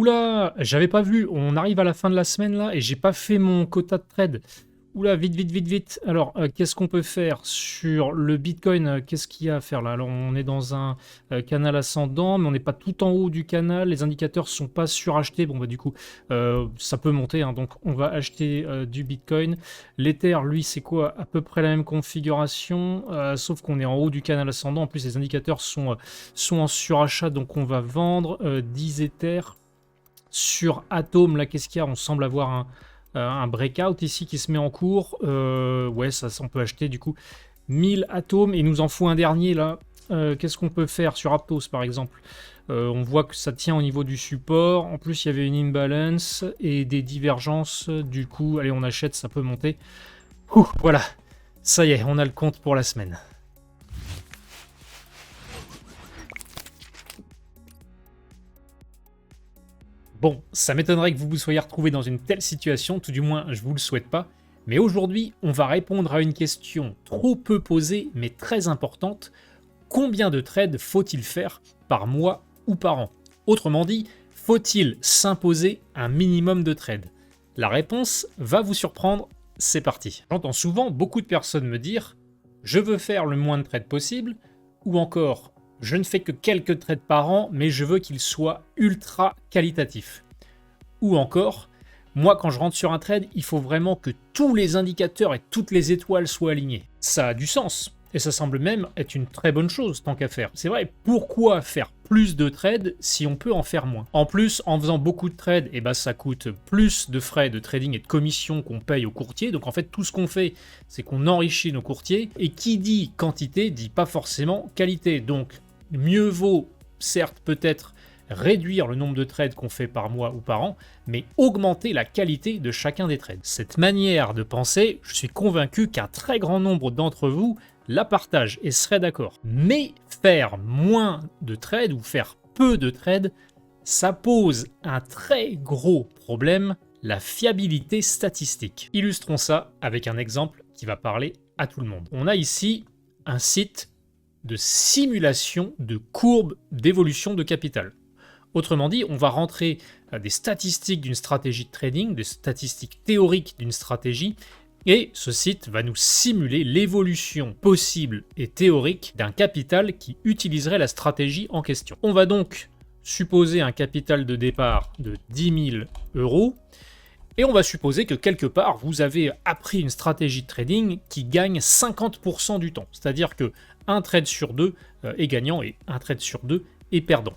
Oula, j'avais pas vu. On arrive à la fin de la semaine là et j'ai pas fait mon quota de trade. Oula, vite, vite, vite, vite. Alors, qu'est-ce qu'on peut faire sur le Bitcoin? Qu'est-ce qu'il y a à faire là? Alors, on est dans un canal ascendant, mais on n'est pas tout en haut du canal. Les indicateurs sont pas surachetés. Bon, bah, du coup, ça peut monter, hein, donc on va acheter du Bitcoin. L'Ether, lui, c'est quoi? À peu près la même configuration, sauf qu'on est en haut du canal ascendant. En plus, les indicateurs sont en surachat, donc on va vendre 10 Ethers. Sur Atom, là, qu'est-ce qu'il y a? On semble avoir un breakout ici qui se met en cours. Ouais, ça, on peut acheter du coup 1000 atomes et il nous en faut un dernier là. Qu'est-ce qu'on peut faire sur Aptos par exemple? On voit que ça tient au niveau du support. En plus, il y avait une imbalance et des divergences. Du coup, allez, on achète, ça peut monter. Ouh, voilà, ça y est, on a le compte pour la semaine. Bon, ça m'étonnerait que vous vous soyez retrouvé dans une telle situation, tout du moins je vous le souhaite pas, mais aujourd'hui on va répondre à une question trop peu posée mais très importante. Combien de trades faut-il faire par mois ou par an? Autrement dit, faut-il s'imposer un minimum de trades? La réponse va vous surprendre, c'est parti. J'entends souvent beaucoup de personnes me dire « je veux faire le moins de trades possible » ou encore je ne fais que quelques trades par an, mais je veux qu'ils soient ultra qualitatifs. Ou encore, moi quand je rentre sur un trade, il faut vraiment que tous les indicateurs et toutes les étoiles soient alignées. Ça a du sens, et ça semble même être une très bonne chose tant qu'à faire. C'est vrai, pourquoi faire plus de trades si on peut en faire moins? En plus, en faisant beaucoup de trades, eh ben, ça coûte plus de frais de trading et de commissions qu'on paye aux courtiers. Donc en fait, tout ce qu'on fait, c'est qu'on enrichit nos courtiers. Et qui dit quantité, dit pas forcément qualité. Donc mieux vaut, certes, peut-être réduire le nombre de trades qu'on fait par mois ou par an, mais augmenter la qualité de chacun des trades. Cette manière de penser, je suis convaincu qu'un très grand nombre d'entre vous la partagent et seraient d'accord. Mais faire moins de trades ou faire peu de trades, ça pose un très gros problème, la fiabilité statistique. Illustrons ça avec un exemple qui va parler à tout le monde. On a ici un site de simulation de courbes d'évolution de capital. Autrement dit, on va rentrer des statistiques d'une stratégie de trading, des statistiques théoriques d'une stratégie, et ce site va nous simuler l'évolution possible et théorique d'un capital qui utiliserait la stratégie en question. On va donc supposer un capital de départ de 10 000 euros, et on va supposer que quelque part, vous avez appris une stratégie de trading qui gagne 50% du temps. C'est-à-dire que un trade sur deux est gagnant et un trade sur deux est perdant.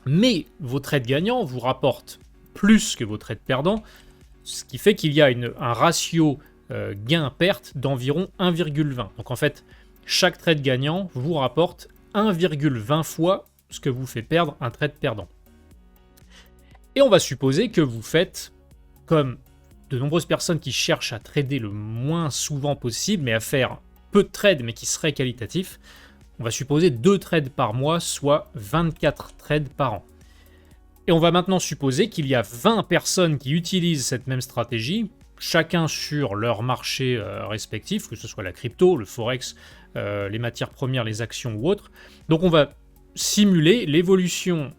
Mais vos trades gagnants vous rapportent plus que vos trades perdants, ce qui fait qu'il y a un ratio gain-perte d'environ 1,20. Donc en fait, chaque trade gagnant vous rapporte 1,20 fois ce que vous fait perdre un trade perdant. Et on va supposer que vous faites, comme de nombreuses personnes qui cherchent à trader le moins souvent possible, mais à faire peu de trades mais qui seraient qualitatifs, on va supposer 2 trades par mois, soit 24 trades par an. Et on va maintenant supposer qu'il y a 20 personnes qui utilisent cette même stratégie, chacun sur leur marché respectif, que ce soit la crypto, le forex, les matières premières, les actions ou autres. Donc on va simuler l'évolution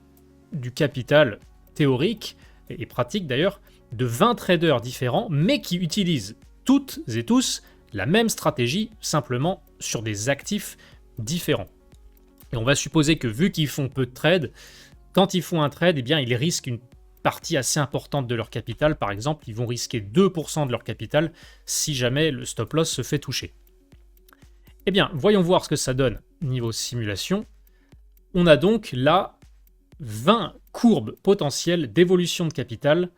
du capital théorique et pratique d'ailleurs de 20 traders différents, mais qui utilisent toutes et tous la même stratégie, simplement sur des actifs différents. Et on va supposer que vu qu'ils font peu de trades, quand ils font un trade, eh bien, ils risquent une partie assez importante de leur capital. Par exemple, ils vont risquer 2% de leur capital si jamais le stop loss se fait toucher. Eh bien, voyons voir ce que ça donne niveau simulation. On a donc là 20 courbes potentielles d'évolution de capital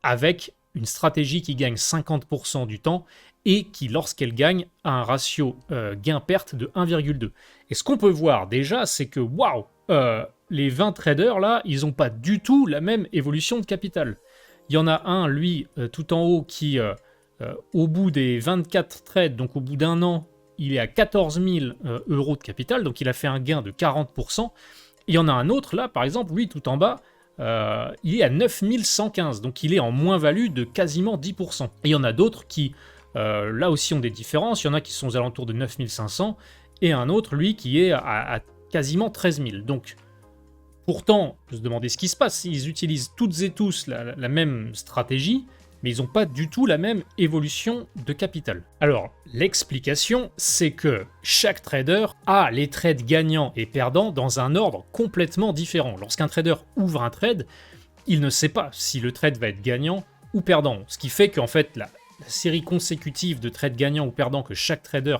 avec une stratégie qui gagne 50% du temps et qui, lorsqu'elle gagne, a un ratio gain-perte de 1,2. Et ce qu'on peut voir déjà, c'est que, waouh, les 20 traders, là, ils n'ont pas du tout la même évolution de capital. Il y en a un, lui, tout en haut, qui, au bout des 24 trades, donc au bout d'un an, il est à 14 000 euros de capital, donc il a fait un gain de 40%. Et il y en a un autre, là, par exemple, lui, tout en bas, il est à 9 115, donc il est en moins-value de quasiment 10%. Et il y en a d'autres qui, là aussi, ont des différences. Il y en a qui sont aux alentours de 9 500, et un autre, lui, qui est à quasiment 13 000. Donc, Pourtant, je se demandais ce qui se passe. Ils utilisent toutes et tous la même stratégie, mais ils n'ont pas du tout la même évolution de capital. Alors, l'explication, c'est que chaque trader a les trades gagnants et perdants dans un ordre complètement différent. Lorsqu'un trader ouvre un trade, il ne sait pas si le trade va être gagnant ou perdant. Ce qui fait qu'en fait, la série consécutive de trades gagnants ou perdants que chaque trader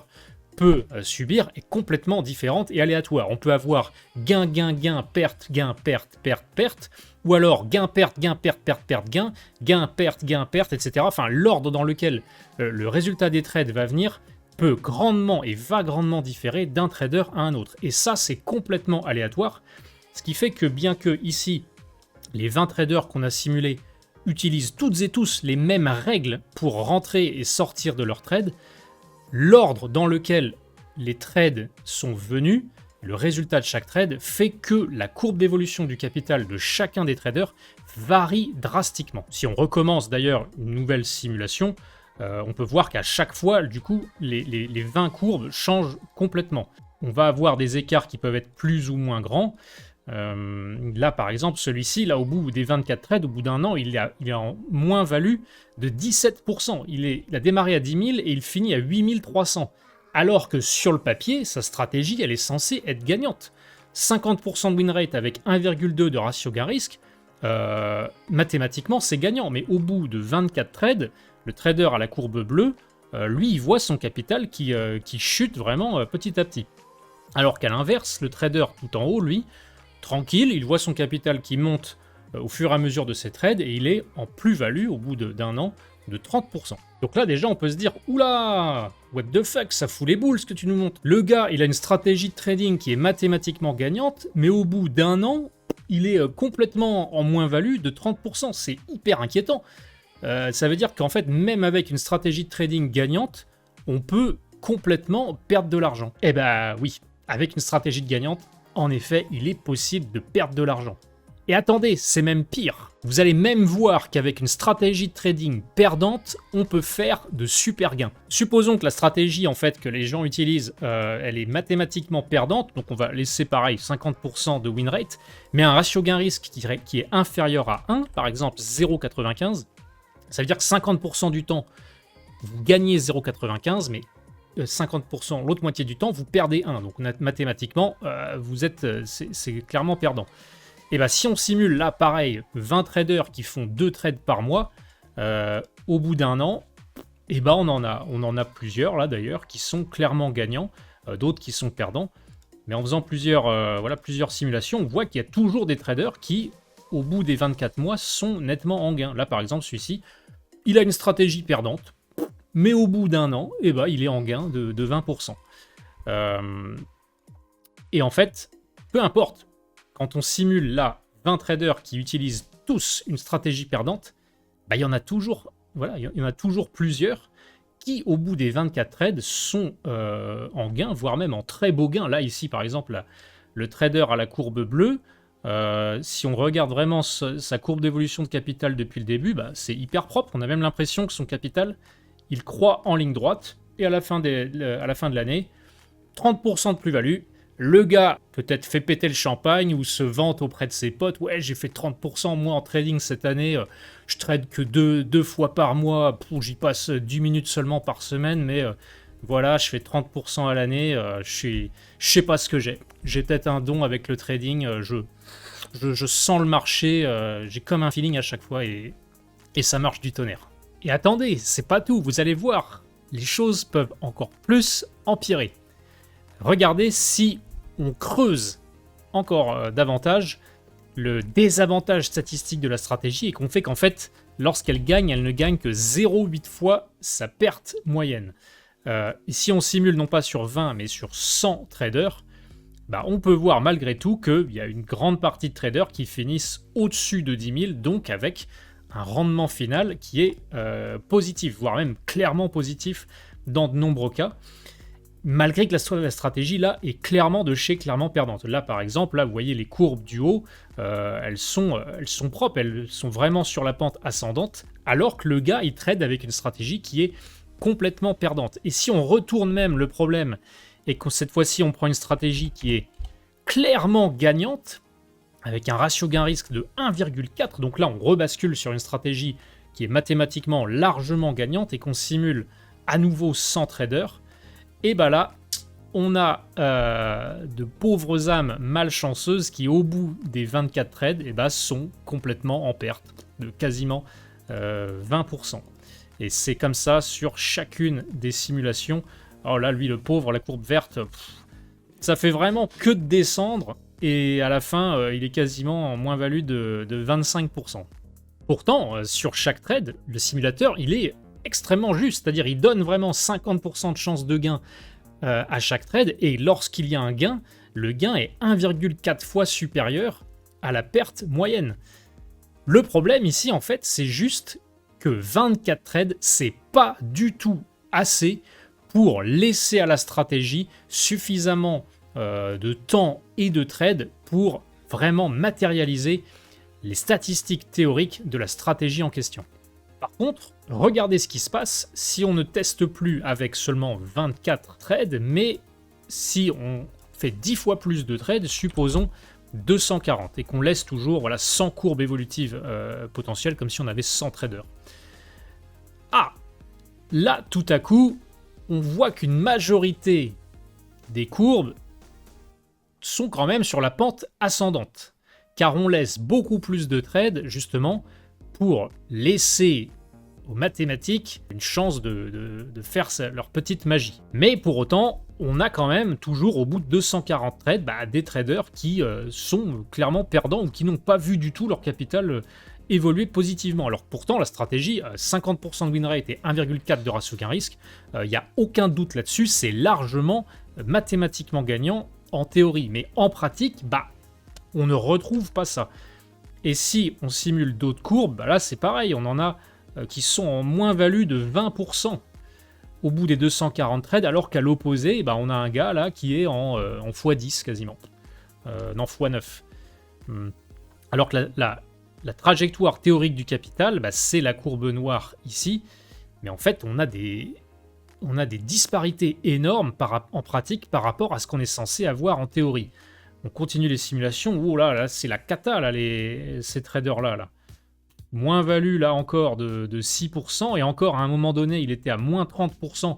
peut subir est complètement différente et aléatoire. On peut avoir gain, gain, gain, perte, perte, perte, ou alors gain, perte, perte, perte, gain, perte, etc. Enfin, l'ordre dans lequel le résultat des trades va venir peut grandement et va grandement différer d'un trader à un autre. Et ça, c'est complètement aléatoire, ce qui fait que bien que ici, les 20 traders qu'on a simulés utilisent toutes et tous les mêmes règles pour rentrer et sortir de leur trade, l'ordre dans lequel les trades sont venus, le résultat de chaque trade, fait que la courbe d'évolution du capital de chacun des traders varie drastiquement. Si on recommence d'ailleurs une nouvelle simulation, on peut voir qu'à chaque fois, du coup, les 20 courbes changent complètement. On va avoir des écarts qui peuvent être plus ou moins grands. Là, par exemple, celui-ci, là, au bout des 24 trades, au bout d'un an, il est en moins-value de 17%. Il a démarré à 10 000 et il finit à 8 300. Alors que sur le papier, sa stratégie, elle est censée être gagnante. 50% de win rate avec 1,2 de ratio gain-risque, mathématiquement, c'est gagnant. Mais au bout de 24 trades, le trader à la courbe bleue, lui, il voit son capital qui chute vraiment petit à petit. Alors qu'à l'inverse, le trader tout en haut, lui, tranquille, il voit son capital qui monte au fur et à mesure de ses trades et il est en plus-value au bout d'un an de 30%. Donc là déjà on peut se dire « Oula, what the fuck, ça fout les boules ce que tu nous montres ». Le gars, il a une stratégie de trading qui est mathématiquement gagnante, mais au bout d'un an, il est complètement en moins-value de 30%. C'est hyper inquiétant. Ça veut dire qu'en fait, même avec une stratégie de trading gagnante, on peut complètement perdre de l'argent. Eh ben oui, avec une stratégie de gagnante, en effet, il est possible de perdre de l'argent. Et attendez, c'est même pire. Vous allez même voir qu'avec une stratégie de trading perdante, on peut faire de super gains. Supposons que la stratégie en fait que les gens utilisent, elle est mathématiquement perdante, donc on va laisser pareil 50% de win rate, mais un ratio gain-risque qui est inférieur à 1, par exemple 0,95, ça veut dire que 50% du temps, vous gagnez 0,95, mais 50%, l'autre moitié du temps, vous perdez 1. Donc mathématiquement, c'est clairement perdant. Et bien si on simule là, pareil, 20 traders qui font 2 trades par mois, au bout d'un an, et ben on en a plusieurs là d'ailleurs qui sont clairement gagnants, d'autres qui sont perdants. Mais en faisant plusieurs simulations, on voit qu'il y a toujours des traders qui, au bout des 24 mois, sont nettement en gain. Là par exemple, celui-ci, il a une stratégie perdante, mais au bout d'un an, eh ben, il est en gain de 20%. Et en fait, peu importe, quand on simule là 20 traders qui utilisent tous une stratégie perdante, bah, il y en a toujours plusieurs qui, au bout des 24 trades, sont en gain, voire même en très beau gain. Là, ici, par exemple, le trader à la courbe bleue, si on regarde vraiment sa courbe d'évolution de capital depuis le début, bah, c'est hyper propre. On a même l'impression que son capital, il croît en ligne droite, et à la fin de l'année, 30% de plus-value. Le gars peut-être fait péter le champagne ou se vante auprès de ses potes. Ouais, j'ai fait 30% moi en trading cette année. Je trade que deux fois par mois. J'y passe 10 minutes seulement par semaine, mais voilà, je fais 30% à l'année. Je sais pas ce que j'ai. J'ai peut-être un don avec le trading. Je sens le marché. J'ai comme un feeling à chaque fois et ça marche du tonnerre. Et attendez, c'est pas tout. Vous allez voir, les choses peuvent encore plus empirer. Regardez si on creuse encore davantage le désavantage statistique de la stratégie et qu'on fait qu'en fait, lorsqu'elle gagne, elle ne gagne que 0,8 fois sa perte moyenne. Et si on simule non pas sur 20 mais sur 100 traders, bah on peut voir malgré tout qu'il y a une grande partie de traders qui finissent au-dessus de 10 000, donc avec un rendement final qui est positif, voire même clairement positif dans de nombreux cas. Malgré que la stratégie là est clairement perdante. Là par exemple, là vous voyez les courbes du haut, elles sont propres, elles sont vraiment sur la pente ascendante, alors que le gars il trade avec une stratégie qui est complètement perdante. Et si on retourne même le problème et que cette fois-ci on prend une stratégie qui est clairement gagnante, avec un ratio gain-risque de 1,4. Donc là, on rebascule sur une stratégie qui est mathématiquement largement gagnante et qu'on simule à nouveau sans trader. Et bah là, on a de pauvres âmes malchanceuses qui, au bout des 24 trades, et bah, sont complètement en perte de quasiment 20%. Et c'est comme ça sur chacune des simulations. Alors là, lui, le pauvre, la courbe verte, ça fait vraiment que de descendre. Et à la fin, il est quasiment en moins-value de 25%. Pourtant, sur chaque trade, le simulateur, il est extrêmement juste. C'est-à-dire, il donne vraiment 50% de chance de gain à chaque trade. Et lorsqu'il y a un gain, le gain est 1,4 fois supérieur à la perte moyenne. Le problème ici, en fait, c'est juste que 24 trades, c'est pas du tout assez pour laisser à la stratégie suffisamment de temps et de trades pour vraiment matérialiser les statistiques théoriques de la stratégie en question. Par contre, regardez ce qui se passe si on ne teste plus avec seulement 24 trades, mais si on fait 10 fois plus de trades, supposons 240, et qu'on laisse toujours 100 courbes évolutives potentielles, comme si on avait 100 traders. Ah, là, tout à coup, on voit qu'une majorité des courbes sont quand même sur la pente ascendante, car on laisse beaucoup plus de trades, justement, pour laisser aux mathématiques une chance de faire leur petite magie. Mais pour autant, on a quand même toujours, au bout de 240 trades, des traders qui sont clairement perdants ou qui n'ont pas vu du tout leur capital évoluer positivement. Alors pourtant, la stratégie, 50% de win rate et 1,4 de ratio gain-risque, il n'y a aucun doute là-dessus, c'est largement mathématiquement gagnant en théorie. Mais en pratique, on ne retrouve pas ça. Et si on simule d'autres courbes, là c'est pareil, on en a qui sont en moins-value de 20% au bout des 240 trades, alors qu'à l'opposé, on a un gars là qui est en x10 quasiment. Non, x9. Alors que la trajectoire théorique du capital, c'est la courbe noire ici, mais en fait on a des disparités énormes en pratique par rapport à ce qu'on est censé avoir en théorie. On continue les simulations, oh là c'est la cata là, ces traders là. Moins-value là encore de 6%, et encore à un moment donné il était à moins 30%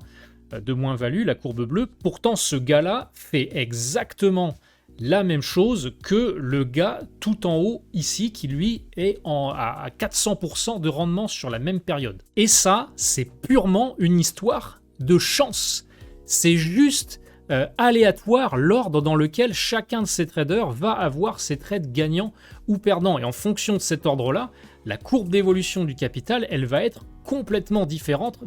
de moins-value, la courbe bleue. Pourtant ce gars-là fait exactement la même chose que le gars tout en haut ici qui lui est à 400% de rendement sur la même période. Et ça, c'est purement une histoire de chance. C'est juste aléatoire l'ordre dans lequel chacun de ces traders va avoir ses trades gagnants ou perdants. Et en fonction de cet ordre-là, la courbe d'évolution du capital, elle va être complètement différente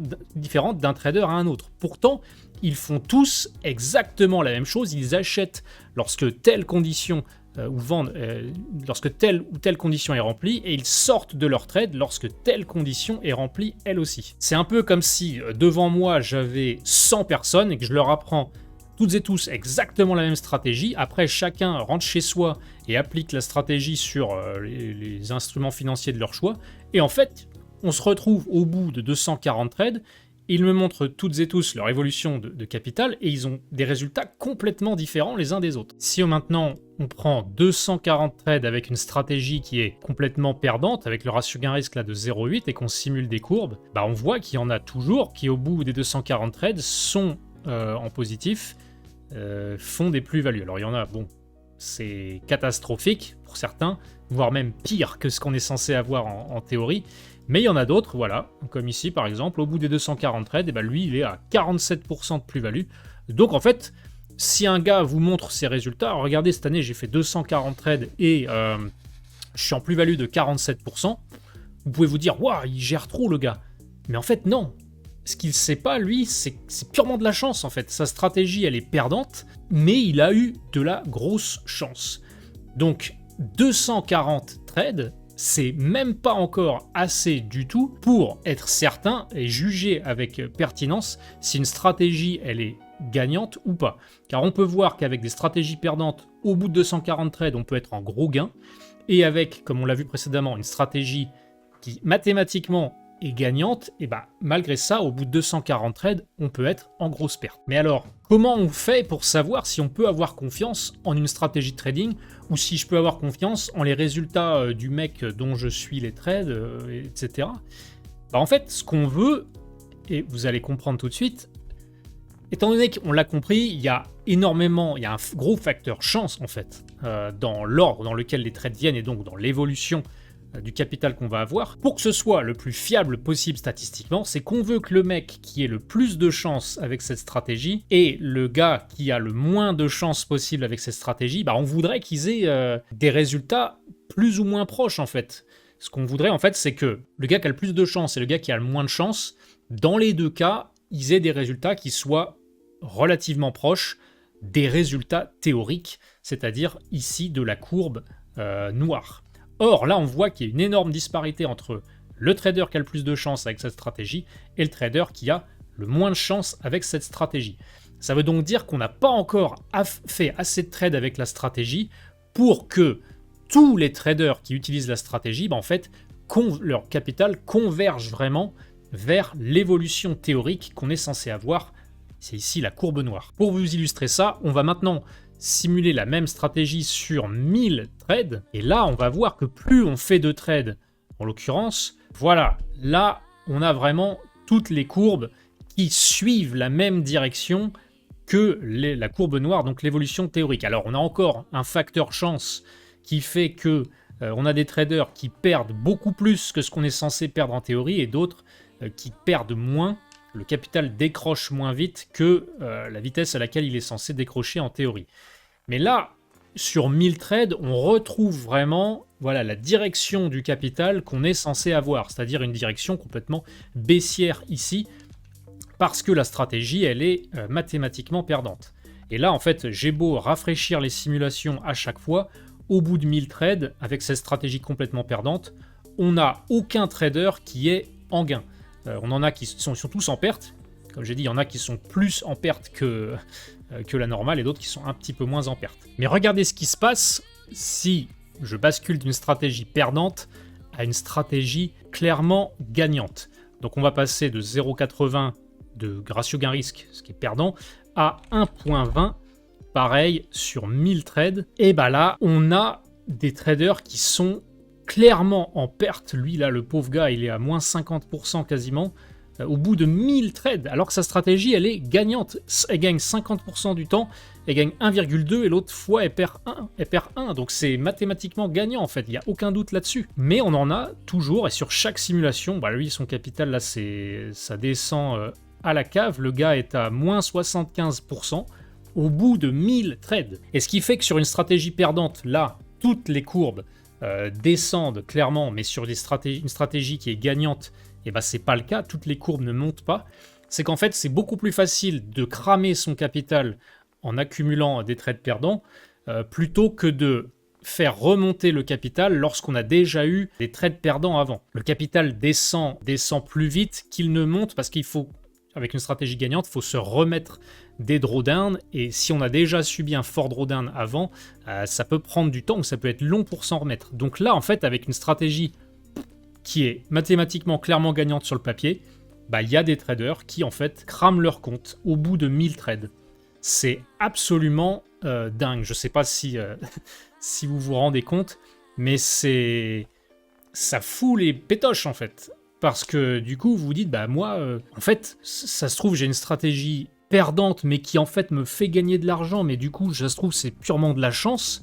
d'un trader à un autre. Pourtant, ils font tous exactement la même chose. Ils achètent lorsque telle condition ou vendent lorsque telle ou telle condition est remplie, et ils sortent de leur trade lorsque telle condition est remplie elle aussi. C'est un peu comme si devant moi j'avais 100 personnes et que je leur apprends toutes et tous exactement la même stratégie. Après, chacun rentre chez soi et applique la stratégie sur les instruments financiers de leur choix. Et en fait, on se retrouve au bout de 240 trades. Ils me montrent toutes et tous leur évolution de capital et ils ont des résultats complètement différents les uns des autres. Si maintenant on prend 240 trades avec une stratégie qui est complètement perdante, avec le ratio gain-risque là de 0,8 et qu'on simule des courbes, on voit qu'il y en a toujours qui au bout des 240 trades sont en positif, font des plus-values. Alors il y en a, c'est catastrophique pour certains, voire même pire que ce qu'on est censé avoir en théorie. Mais il y en a d'autres, comme ici par exemple, au bout des 240 trades, lui il est à 47% de plus-value. Donc en fait, si un gars vous montre ses résultats, regardez cette année j'ai fait 240 trades et je suis en plus-value de 47%, vous pouvez vous dire, waouh, il gère trop le gars. Mais en fait non, ce qu'il ne sait pas lui, c'est purement de la chance en fait. Sa stratégie elle est perdante, mais il a eu de la grosse chance. Donc 240 trades, c'est même pas encore assez du tout pour être certain et juger avec pertinence si une stratégie elle est gagnante ou pas. Car on peut voir qu'avec des stratégies perdantes, au bout de 240 trades, on peut être en gros gain. Et avec, comme on l'a vu précédemment, une stratégie qui mathématiquement est gagnante, et bah malgré ça, au bout de 240 trades, on peut être en grosse perte. Mais alors, comment on fait pour savoir si on peut avoir confiance en une stratégie de trading ou si je peux avoir confiance en les résultats du mec dont je suis les trades, etc. Bah en fait, ce qu'on veut, et vous allez comprendre tout de suite, étant donné qu'on l'a compris, il y a un gros facteur chance en fait, dans l'ordre dans lequel les trades viennent et donc dans l'évolution du capital qu'on va avoir. Pour que ce soit le plus fiable possible statistiquement, c'est qu'on veut que le mec qui ait le plus de chance avec cette stratégie et le gars qui a le moins de chance possible avec cette stratégie, bah on voudrait qu'ils aient des résultats plus ou moins proches en fait. Ce qu'on voudrait en fait, c'est que le gars qui a le plus de chance et le gars qui a le moins de chance, dans les deux cas, ils aient des résultats qui soient relativement proches des résultats théoriques, c'est-à-dire ici de la courbe noire. Or, là, on voit qu'il y a une énorme disparité entre le trader qui a le plus de chance avec cette stratégie et le trader qui a le moins de chance avec cette stratégie. Ça veut donc dire qu'on n'a pas encore fait assez de trades avec la stratégie pour que tous les traders qui utilisent la stratégie, en fait, leur capital converge vraiment vers l'évolution théorique qu'on est censé avoir. C'est ici la courbe noire. Pour vous illustrer ça, on va maintenant simuler la même stratégie sur 1000 trades. Et là, on va voir que plus on fait de trades, en l'occurrence, voilà, là, on a vraiment toutes les courbes qui suivent la même direction que la courbe noire, donc l'évolution théorique. Alors, on a encore un facteur chance qui fait que on a des traders qui perdent beaucoup plus que ce qu'on est censé perdre en théorie et d'autres qui perdent moins. Le capital décroche moins vite que la vitesse à laquelle il est censé décrocher en théorie. Mais là, sur 1000 trades, on retrouve vraiment la direction du capital qu'on est censé avoir, c'est-à-dire une direction complètement baissière ici, parce que la stratégie, elle est mathématiquement perdante. Et là, en fait, j'ai beau rafraîchir les simulations à chaque fois, au bout de 1000 trades, avec cette stratégie complètement perdante, on n'a aucun trader qui est en gain. On en a qui sont tous en perte. Comme j'ai dit, il y en a qui sont plus en perte que la normale et d'autres qui sont un petit peu moins en perte. Mais regardez ce qui se passe si je bascule d'une stratégie perdante à une stratégie clairement gagnante. Donc on va passer de 0,80 de ratio gain-risque, ce qui est perdant, à 1,20, pareil sur 1000 trades. Et bah là, on a des traders qui sont clairement en perte. Lui là, le pauvre gars, il est à moins 50% quasiment au bout de 1000 trades, alors que sa stratégie, elle est gagnante. Elle gagne 50% du temps, elle gagne 1,2 et l'autre fois, elle perd 1. Donc c'est mathématiquement gagnant en fait, il n'y a aucun doute là-dessus. Mais on en a toujours, et sur chaque simulation, lui, son capital là, ça descend à la cave. Le gars est à moins 75% au bout de 1000 trades. Et ce qui fait que sur une stratégie perdante, là, toutes les courbes descendent clairement, mais sur une stratégie qui est gagnante, et c'est pas le cas, toutes les courbes ne montent pas. C'est qu'en fait, c'est beaucoup plus facile de cramer son capital en accumulant des trades perdants, plutôt que de faire remonter le capital lorsqu'on a déjà eu des trades perdants avant. Le capital descend plus vite qu'il ne monte parce qu'il faut, avec une stratégie gagnante, il faut se remettre des drawdowns, et si on a déjà subi un fort drawdown avant, ça peut prendre du temps ou ça peut être long pour s'en remettre. Donc là, en fait, avec une stratégie qui est mathématiquement clairement gagnante sur le papier, il y a des traders qui, en fait, crament leur compte au bout de 1000 trades. C'est absolument dingue. Je sais pas si vous vous rendez compte, mais ça fout les pétoches, en fait. Parce que, du coup, vous vous dites, moi, en fait, ça se trouve, j'ai une stratégie perdante, mais qui, en fait, me fait gagner de l'argent, mais du coup, ça se trouve, c'est purement de la chance,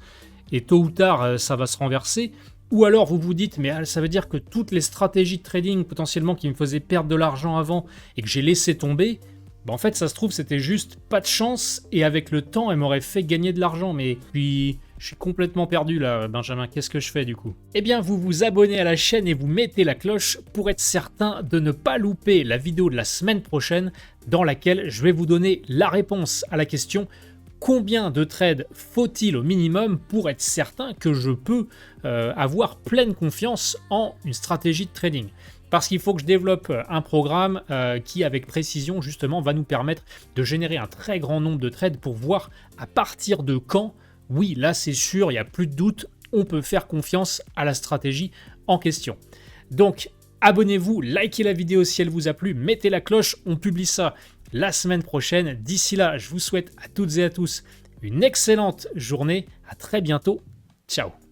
et tôt ou tard, ça va se renverser. Ou alors vous vous dites, mais ça veut dire que toutes les stratégies de trading potentiellement qui me faisaient perdre de l'argent avant et que j'ai laissé tomber, en fait ça se trouve c'était juste pas de chance et avec le temps elle m'aurait fait gagner de l'argent. Mais puis je suis complètement perdu là, Benjamin, qu'est-ce que je fais du coup? Eh bien vous vous abonnez à la chaîne et vous mettez la cloche pour être certain de ne pas louper la vidéo de la semaine prochaine dans laquelle je vais vous donner la réponse à la question: combien de trades faut-il au minimum pour être certain que je peux avoir pleine confiance en une stratégie de trading? Parce qu'il faut que je développe un programme qui, avec précision, justement, va nous permettre de générer un très grand nombre de trades pour voir à partir de quand, oui, là c'est sûr, il n'y a plus de doute, on peut faire confiance à la stratégie en question. Donc, abonnez-vous, likez la vidéo si elle vous a plu, mettez la cloche, on publie ça la semaine prochaine. D'ici là, je vous souhaite à toutes et à tous une excellente journée. À très bientôt. Ciao.